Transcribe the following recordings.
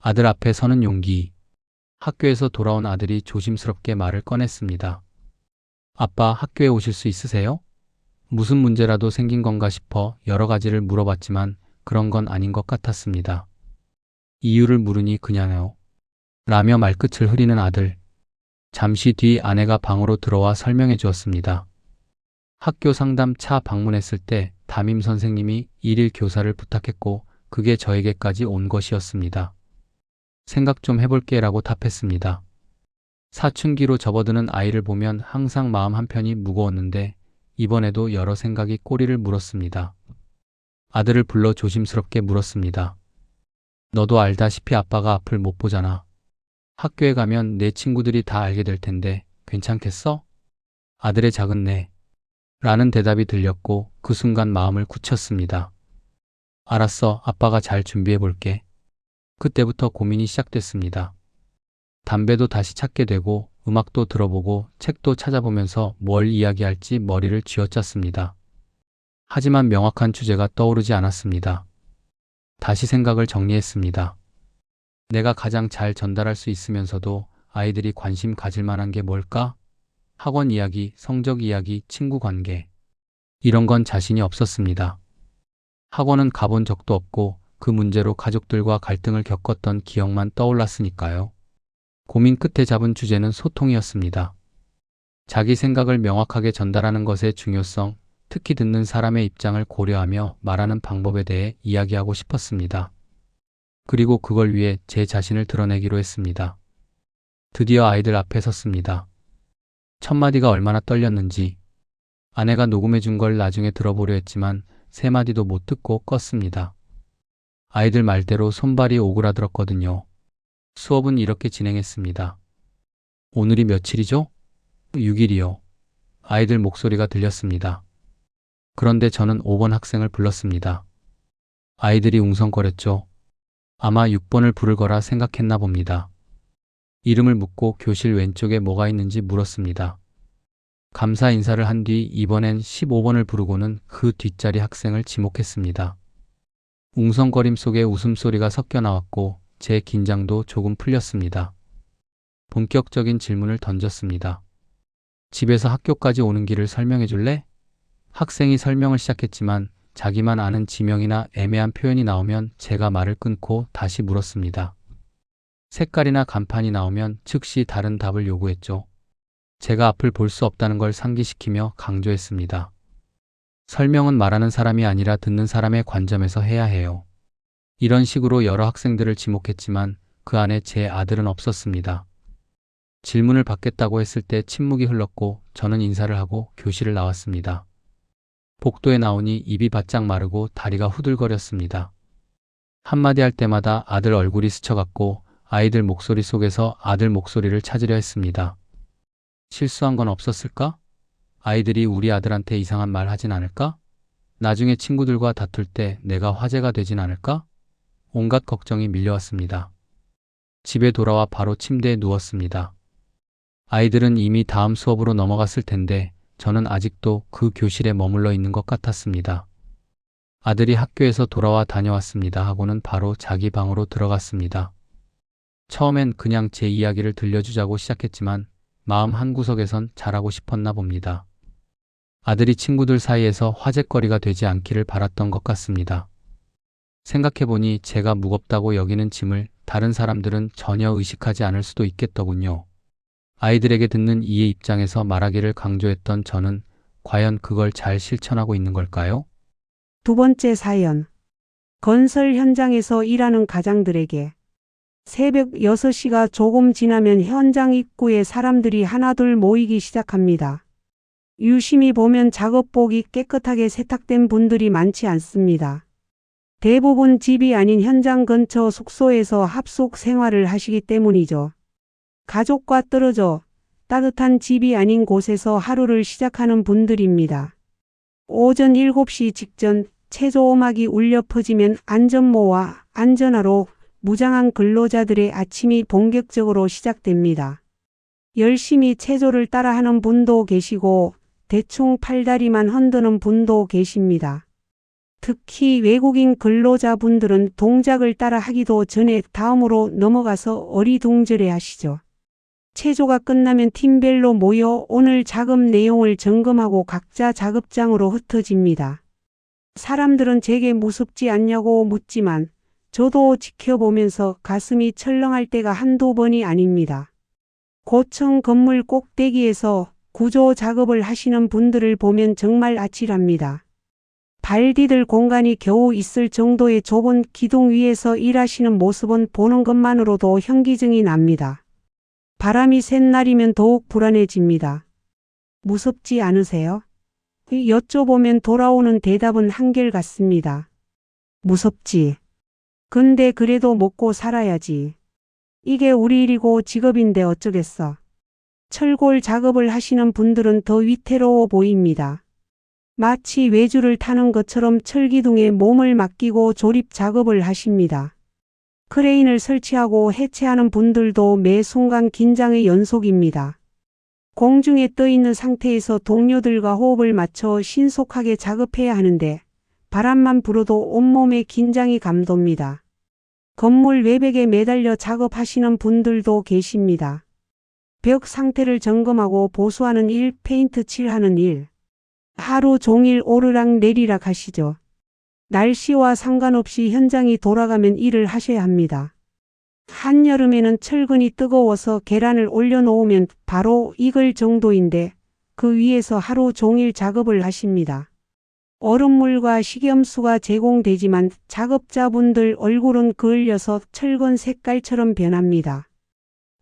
아들 앞에 서는 용기. 학교에서 돌아온 아들이 조심스럽게 말을 꺼냈습니다. 아빠, 학교에 오실 수 있으세요? 무슨 문제라도 생긴 건가 싶어 여러 가지를 물어봤지만 그런 건 아닌 것 같았습니다. 이유를 물으니 그냥요. 라며 말끝을 흐리는 아들. 잠시 뒤 아내가 방으로 들어와 설명해 주었습니다. 학교 상담차 방문했을 때 담임 선생님이 일일 교사를 부탁했고 그게 저에게까지 온 것이었습니다. 생각 좀 해볼게 라고 답했습니다. 사춘기로 접어드는 아이를 보면 항상 마음 한편이 무거웠는데 이번에도 여러 생각이 꼬리를 물었습니다. 아들을 불러 조심스럽게 물었습니다. 너도 알다시피 아빠가 앞을 못 보잖아. 학교에 가면 내 친구들이 다 알게 될 텐데 괜찮겠어? 아들의 작은 네. 라는 대답이 들렸고 그 순간 마음을 굳혔습니다. 알았어, 아빠가 잘 준비해 볼게. 그때부터 고민이 시작됐습니다. 담배도 다시 찾게 되고 음악도 들어보고 책도 찾아보면서 뭘 이야기할지 머리를 쥐어짰습니다. 하지만 명확한 주제가 떠오르지 않았습니다. 다시 생각을 정리했습니다. 내가 가장 잘 전달할 수 있으면서도 아이들이 관심 가질 만한 게 뭘까? 학원 이야기, 성적 이야기, 친구 관계. 이런 건 자신이 없었습니다. 학원은 가본 적도 없고 그 문제로 가족들과 갈등을 겪었던 기억만 떠올랐으니까요. 고민 끝에 잡은 주제는 소통이었습니다. 자기 생각을 명확하게 전달하는 것의 중요성, 특히 듣는 사람의 입장을 고려하며 말하는 방법에 대해 이야기하고 싶었습니다. 그리고 그걸 위해 제 자신을 드러내기로 했습니다. 드디어 아이들 앞에 섰습니다. 첫 마디가 얼마나 떨렸는지. 아내가 녹음해 준 걸 나중에 들어보려 했지만 세 마디도 못 듣고 껐습니다. 아이들 말대로 손발이 오그라들었거든요. 수업은 이렇게 진행했습니다. 오늘이 며칠이죠? 6일이요. 아이들 목소리가 들렸습니다. 그런데 저는 5번 학생을 불렀습니다. 아이들이 웅성거렸죠. 아마 6번을 부를 거라 생각했나 봅니다. 이름을 묻고 교실 왼쪽에 뭐가 있는지 물었습니다. 감사 인사를 한 뒤 이번엔 15번을 부르고는 그 뒷자리 학생을 지목했습니다. 웅성거림 속에 웃음소리가 섞여 나왔고 제 긴장도 조금 풀렸습니다. 본격적인 질문을 던졌습니다. 집에서 학교까지 오는 길을 설명해 줄래? 학생이 설명을 시작했지만 자기만 아는 지명이나 애매한 표현이 나오면 제가 말을 끊고 다시 물었습니다. 색깔이나 간판이 나오면 즉시 다른 답을 요구했죠. 제가 앞을 볼 수 없다는 걸 상기시키며 강조했습니다. 설명은 말하는 사람이 아니라 듣는 사람의 관점에서 해야 해요. 이런 식으로 여러 학생들을 지목했지만 그 안에 제 아들은 없었습니다. 질문을 받겠다고 했을 때 침묵이 흘렀고 저는 인사를 하고 교실을 나왔습니다. 복도에 나오니 입이 바짝 마르고 다리가 후들거렸습니다. 한마디 할 때마다 아들 얼굴이 스쳐갔고 아이들 목소리 속에서 아들 목소리를 찾으려 했습니다. 실수한 건 없었을까? 아이들이 우리 아들한테 이상한 말 하진 않을까? 나중에 친구들과 다툴 때 내가 화제가 되진 않을까? 온갖 걱정이 밀려왔습니다. 집에 돌아와 바로 침대에 누웠습니다. 아이들은 이미 다음 수업으로 넘어갔을 텐데 저는 아직도 그 교실에 머물러 있는 것 같았습니다. 아들이 학교에서 돌아와 다녀왔습니다 하고는 바로 자기 방으로 들어갔습니다. 처음엔 그냥 제 이야기를 들려주자고 시작했지만 마음 한구석에선 잘하고 싶었나 봅니다. 아들이 친구들 사이에서 화제거리가 되지 않기를 바랐던 것 같습니다. 생각해보니 제가 무겁다고 여기는 짐을 다른 사람들은 전혀 의식하지 않을 수도 있겠더군요. 아이들에게 듣는 이의 입장에서 말하기를 강조했던 저는 과연 그걸 잘 실천하고 있는 걸까요? 두 번째 사연. 건설 현장에서 일하는 가장들에게. 새벽 6시가 조금 지나면 현장 입구에 사람들이 하나둘 모이기 시작합니다. 유심히 보면 작업복이 깨끗하게 세탁된 분들이 많지 않습니다. 대부분 집이 아닌 현장 근처 숙소에서 합숙 생활을 하시기 때문이죠. 가족과 떨어져 따뜻한 집이 아닌 곳에서 하루를 시작하는 분들입니다. 오전 7시 직전 체조음악이 울려 퍼지면 안전모와 안전화로 무장한 근로자들의 아침이 본격적으로 시작됩니다. 열심히 체조를 따라하는 분도 계시고 대충 팔다리만 흔드는 분도 계십니다. 특히 외국인 근로자분들은 동작을 따라 하기도 전에 다음으로 넘어가서 어리둥절해 하시죠. 체조가 끝나면 팀별로 모여 오늘 작업 내용을 점검하고 각자 작업장으로 흩어집니다. 사람들은 제게 무섭지 않냐고 묻지만 저도 지켜보면서 가슴이 철렁할 때가 한두 번이 아닙니다. 고층 건물 꼭대기에서 구조 작업을 하시는 분들을 보면 정말 아찔합니다. 발 디딜 공간이 겨우 있을 정도의 좁은 기둥 위에서 일하시는 모습은 보는 것만으로도 현기증이 납니다. 바람이 센 날이면 더욱 불안해집니다. 무섭지 않으세요? 여쭤보면 돌아오는 대답은 한결같습니다. 무섭지. 근데 그래도 먹고 살아야지. 이게 우리 일이고 직업인데 어쩌겠어. 철골 작업을 하시는 분들은 더 위태로워 보입니다. 마치 외주를 타는 것처럼 철기둥에 몸을 맡기고 조립 작업을 하십니다. 크레인을 설치하고 해체하는 분들도 매 순간 긴장의 연속입니다. 공중에 떠 있는 상태에서 동료들과 호흡을 맞춰 신속하게 작업해야 하는데 바람만 불어도 온몸에 긴장이 감돕니다. 건물 외벽에 매달려 작업하시는 분들도 계십니다. 벽 상태를 점검하고 보수하는 일, 페인트 칠하는 일. 하루 종일 오르락 내리락 하시죠. 날씨와 상관없이 현장이 돌아가면 일을 하셔야 합니다. 한여름에는 철근이 뜨거워서 계란을 올려놓으면 바로 익을 정도인데 그 위에서 하루 종일 작업을 하십니다. 얼음물과 식염수가 제공되지만 작업자분들 얼굴은 그을려서 철근 색깔처럼 변합니다.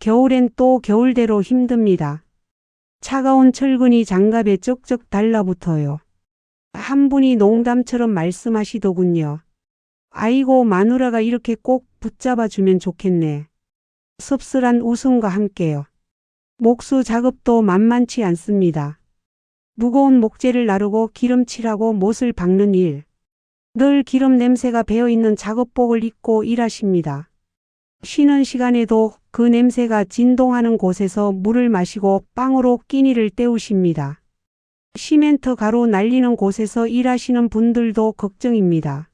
겨울엔 또 겨울대로 힘듭니다. 차가운 철근이 장갑에 쩍쩍 달라붙어요. 한 분이 농담처럼 말씀하시더군요. 아이고 마누라가 이렇게 꼭 붙잡아주면 좋겠네. 씁쓸한 웃음과 함께요. 목수 작업도 만만치 않습니다. 무거운 목재를 나르고 기름칠하고 못을 박는 일. 늘 기름 냄새가 배어있는 작업복을 입고 일하십니다. 쉬는 시간에도 그 냄새가 진동하는 곳에서 물을 마시고 빵으로 끼니를 때우십니다. 시멘트 가루 날리는 곳에서 일하시는 분들도 걱정입니다.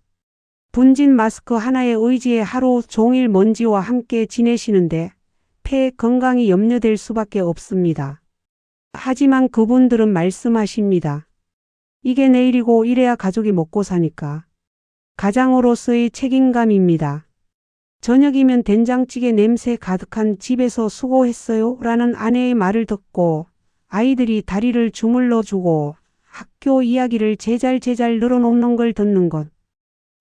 분진 마스크 하나에 의지해 하루 종일 먼지와 함께 지내시는데 폐 건강이 염려될 수밖에 없습니다. 하지만 그분들은 말씀하십니다. 이게 내일이고 이래야 가족이 먹고 사니까. 가장으로서의 책임감입니다. 저녁이면 된장찌개 냄새 가득한 집에서 수고했어요 라는 아내의 말을 듣고 아이들이 다리를 주물러 주고 학교 이야기를 제잘제잘 늘어놓는 걸 듣는 것.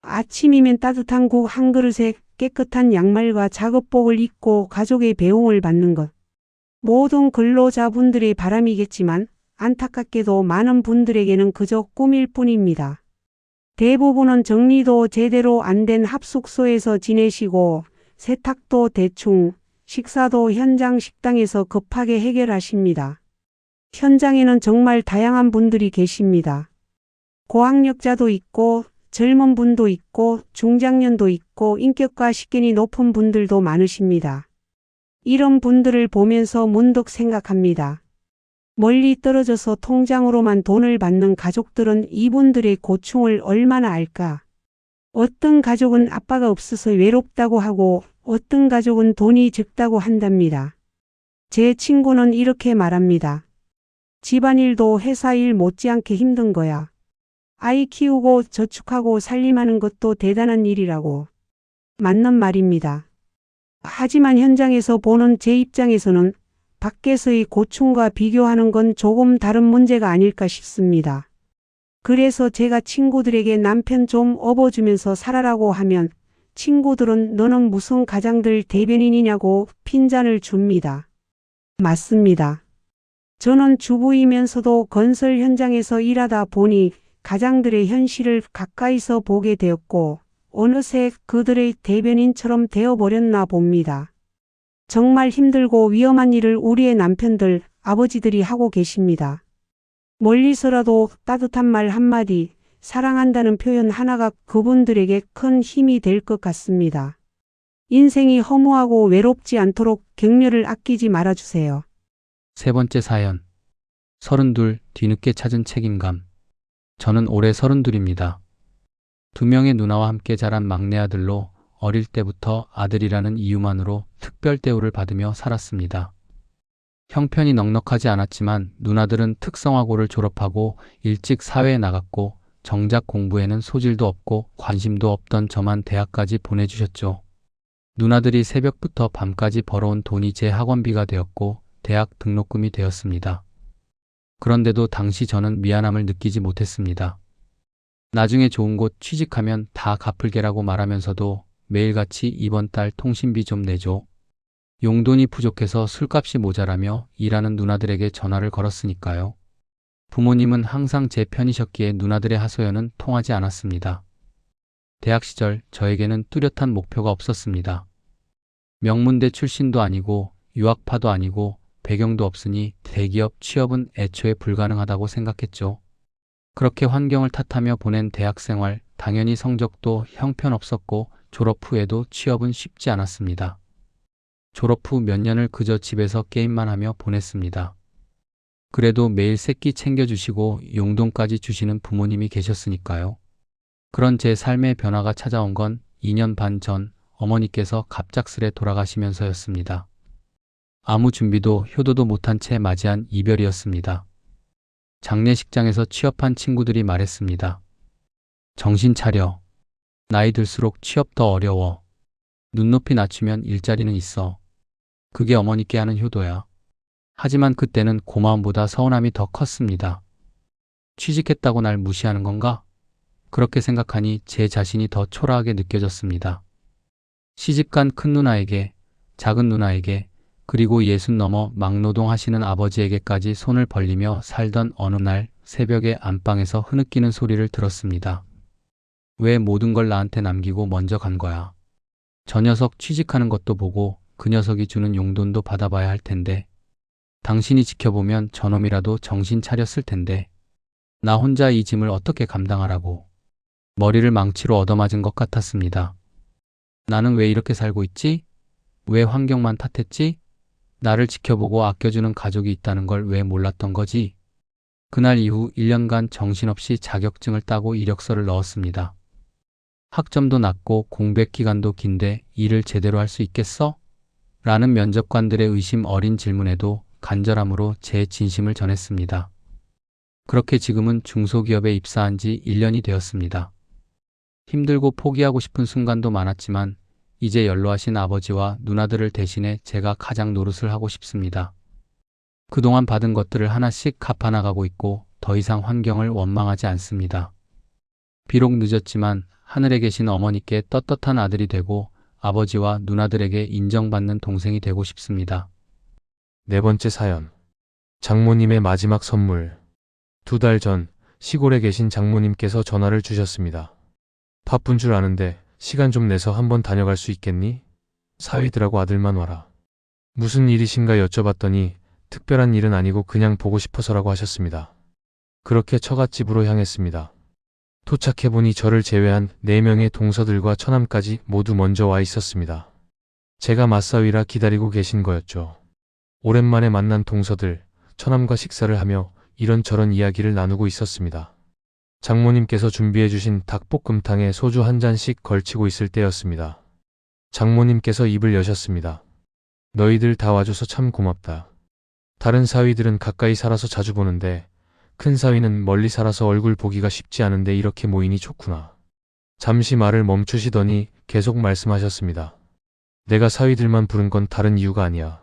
아침이면 따뜻한 국 한 그릇에 깨끗한 양말과 작업복을 입고 가족의 배웅을 받는 것. 모든 근로자분들의 바람이겠지만 안타깝게도 많은 분들에게는 그저 꿈일 뿐입니다. 대부분은 정리도 제대로 안 된 합숙소에서 지내시고 세탁도 대충, 식사도 현장 식당에서 급하게 해결하십니다. 현장에는 정말 다양한 분들이 계십니다. 고학력자도 있고 젊은 분도 있고 중장년도 있고 인격과 식견이 높은 분들도 많으십니다. 이런 분들을 보면서 문득 생각합니다. 멀리 떨어져서 통장으로만 돈을 받는 가족들은 이분들의 고충을 얼마나 알까? 어떤 가족은 아빠가 없어서 외롭다고 하고 어떤 가족은 돈이 적다고 한답니다. 제 친구는 이렇게 말합니다. 집안일도 회사 일 못지않게 힘든 거야. 아이 키우고 저축하고 살림하는 것도 대단한 일이라고. 맞는 말입니다. 하지만 현장에서 보는 제 입장에서는 밖에서의 고충과 비교하는 건 조금 다른 문제가 아닐까 싶습니다. 그래서 제가 친구들에게 남편 좀 업어주면서 살아라고 하면 친구들은 너는 무슨 가장들 대변인이냐고 핀잔을 줍니다. 맞습니다. 저는 주부이면서도 건설 현장에서 일하다 보니 가장들의 현실을 가까이서 보게 되었고 어느새 그들의 대변인처럼 되어버렸나 봅니다. 정말 힘들고 위험한 일을 우리의 남편들, 아버지들이 하고 계십니다. 멀리서라도 따뜻한 말 한마디, 사랑한다는 표현 하나가 그분들에게 큰 힘이 될 것 같습니다. 인생이 허무하고 외롭지 않도록 격려를 아끼지 말아주세요. 세 번째 사연. 32, 뒤늦게 찾은 책임감. 저는 올해 32입니다. 두 명의 누나와 함께 자란 막내 아들로 어릴 때부터 아들이라는 이유만으로 특별 대우를 받으며 살았습니다. 형편이 넉넉하지 않았지만 누나들은 특성화고를 졸업하고 일찍 사회에 나갔고 정작 공부에는 소질도 없고 관심도 없던 저만 대학까지 보내주셨죠. 누나들이 새벽부터 밤까지 벌어온 돈이 제 학원비가 되었고 대학 등록금이 되었습니다. 그런데도 당시 저는 미안함을 느끼지 못했습니다. 나중에 좋은 곳 취직하면 다 갚을게라고 말하면서도 매일같이 이번 달 통신비 좀 내줘. 용돈이 부족해서 술값이 모자라며 일하는 누나들에게 전화를 걸었으니까요. 부모님은 항상 제 편이셨기에 누나들의 하소연은 통하지 않았습니다. 대학 시절 저에게는 뚜렷한 목표가 없었습니다. 명문대 출신도 아니고 유학파도 아니고 배경도 없으니 대기업 취업은 애초에 불가능하다고 생각했죠. 그렇게 환경을 탓하며 보낸 대학생활, 당연히 성적도 형편없었고 졸업 후에도 취업은 쉽지 않았습니다. 졸업 후 몇 년을 그저 집에서 게임만 하며 보냈습니다. 그래도 매일 새끼 챙겨주시고 용돈까지 주시는 부모님이 계셨으니까요. 그런 제 삶의 변화가 찾아온 건 2년 반 전 어머니께서 갑작스레 돌아가시면서였습니다. 아무 준비도 효도도 못한 채 맞이한 이별이었습니다. 장례식장에서 취업한 친구들이 말했습니다. 정신 차려. 나이 들수록 취업 더 어려워. 눈높이 낮추면 일자리는 있어. 그게 어머니께 하는 효도야. 하지만 그때는 고마움보다 서운함이 더 컸습니다. 취직했다고 날 무시하는 건가? 그렇게 생각하니 제 자신이 더 초라하게 느껴졌습니다. 시집간 큰 누나에게, 작은 누나에게, 그리고 60 넘어 막노동 하시는 아버지에게까지 손을 벌리며 살던 어느 날 새벽에 안방에서 흐느끼는 소리를 들었습니다. 왜 모든 걸 나한테 남기고 먼저 간 거야? 저 녀석 취직하는 것도 보고 그 녀석이 주는 용돈도 받아봐야 할 텐데. 당신이 지켜보면 저놈이라도 정신 차렸을 텐데. 나 혼자 이 짐을 어떻게 감당하라고. 머리를 망치로 얻어맞은 것 같았습니다. 나는 왜 이렇게 살고 있지? 왜 환경만 탓했지? 나를 지켜보고 아껴주는 가족이 있다는 걸 왜 몰랐던 거지? 그날 이후 1년간 정신없이 자격증을 따고 이력서를 넣었습니다. 학점도 낮고 공백 기간도 긴데 일을 제대로 할 수 있겠어? 라는 면접관들의 의심 어린 질문에도 간절함으로 제 진심을 전했습니다. 그렇게 지금은 중소기업에 입사한 지 1년이 되었습니다. 힘들고 포기하고 싶은 순간도 많았지만 이제 연로하신 아버지와 누나들을 대신해 제가 가장 노릇을 하고 싶습니다. 그동안 받은 것들을 하나씩 갚아나가고 있고 더 이상 환경을 원망하지 않습니다. 비록 늦었지만 하늘에 계신 어머니께 떳떳한 아들이 되고 아버지와 누나들에게 인정받는 동생이 되고 싶습니다. 네 번째 사연. 장모님의 마지막 선물. 2달 전 시골에 계신 장모님께서 전화를 주셨습니다. 바쁜 줄 아는데 시간 좀 내서 한번 다녀갈 수 있겠니? 사위들하고 아들만 와라. 무슨 일이신가 여쭤봤더니 특별한 일은 아니고 그냥 보고 싶어서라고 하셨습니다. 그렇게 처갓집으로 향했습니다. 도착해보니 저를 제외한 4명의 동서들과 처남까지 모두 먼저 와 있었습니다. 제가 맞사위라 기다리고 계신 거였죠. 오랜만에 만난 동서들, 처남과 식사를 하며 이런저런 이야기를 나누고 있었습니다. 장모님께서 준비해주신 닭볶음탕에 소주 한 잔씩 걸치고 있을 때였습니다. 장모님께서 입을 여셨습니다. 너희들 다 와줘서 참 고맙다. 다른 사위들은 가까이 살아서 자주 보는데 큰 사위는 멀리 살아서 얼굴 보기가 쉽지 않은데 이렇게 모이니 좋구나. 잠시 말을 멈추시더니 계속 말씀하셨습니다. 내가 사위들만 부른 건 다른 이유가 아니야.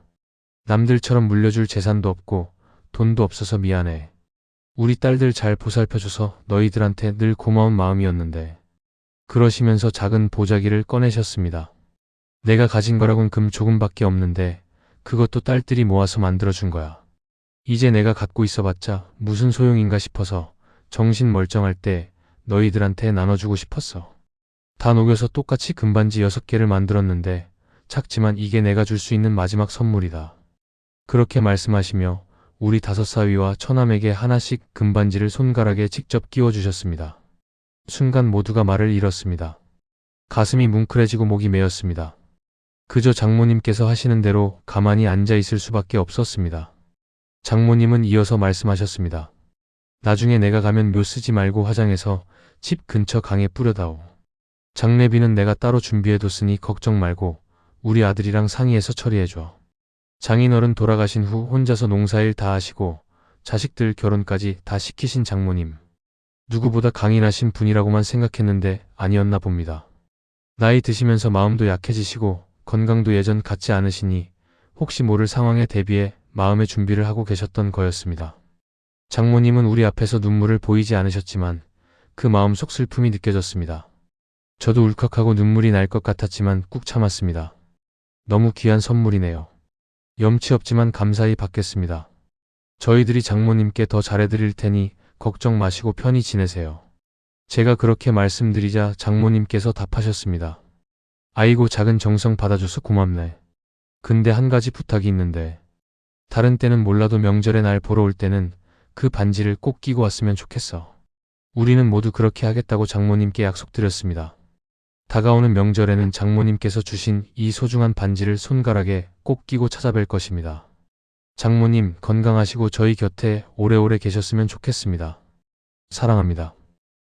남들처럼 물려줄 재산도 없고 돈도 없어서 미안해. 우리 딸들 잘 보살펴줘서 너희들한테 늘 고마운 마음이었는데. 그러시면서 작은 보자기를 꺼내셨습니다. 내가 가진 거라곤 금 조금밖에 없는데 그것도 딸들이 모아서 만들어준 거야. 이제 내가 갖고 있어봤자 무슨 소용인가 싶어서 정신 멀쩡할 때 너희들한테 나눠주고 싶었어. 다 녹여서 똑같이 금반지 6개를 만들었는데 작지만 이게 내가 줄 수 있는 마지막 선물이다. 그렇게 말씀하시며 우리 5사위와 처남에게 하나씩 금반지를 손가락에 직접 끼워주셨습니다. 순간 모두가 말을 잃었습니다. 가슴이 뭉클해지고 목이 메었습니다. 그저 장모님께서 하시는 대로 가만히 앉아 있을 수밖에 없었습니다. 장모님은 이어서 말씀하셨습니다. 나중에 내가 가면 묘 쓰지 말고 화장해서 집 근처 강에 뿌려다오. 장례비는 내가 따로 준비해뒀으니 걱정 말고 우리 아들이랑 상의해서 처리해줘. 장인어른 돌아가신 후 혼자서 농사일 다 하시고 자식들 결혼까지 다 시키신 장모님. 누구보다 강인하신 분이라고만 생각했는데 아니었나 봅니다. 나이 드시면서 마음도 약해지시고 건강도 예전 같지 않으시니 혹시 모를 상황에 대비해 마음의 준비를 하고 계셨던 거였습니다. 장모님은 우리 앞에서 눈물을 보이지 않으셨지만 그 마음속 슬픔이 느껴졌습니다. 저도 울컥하고 눈물이 날 것 같았지만 꾹 참았습니다. 너무 귀한 선물이네요. 염치 없지만 감사히 받겠습니다. 저희들이 장모님께 더 잘해드릴 테니 걱정 마시고 편히 지내세요. 제가 그렇게 말씀드리자 장모님께서 답하셨습니다. 아이고 작은 정성 받아줘서 고맙네. 근데 한 가지 부탁이 있는데 다른 때는 몰라도 명절에 날 보러 올 때는 그 반지를 꼭 끼고 왔으면 좋겠어. 우리는 모두 그렇게 하겠다고 장모님께 약속드렸습니다. 다가오는 명절에는 장모님께서 주신 이 소중한 반지를 손가락에 꼭 끼고 찾아뵐 것입니다. 장모님 건강하시고 저희 곁에 오래오래 계셨으면 좋겠습니다. 사랑합니다.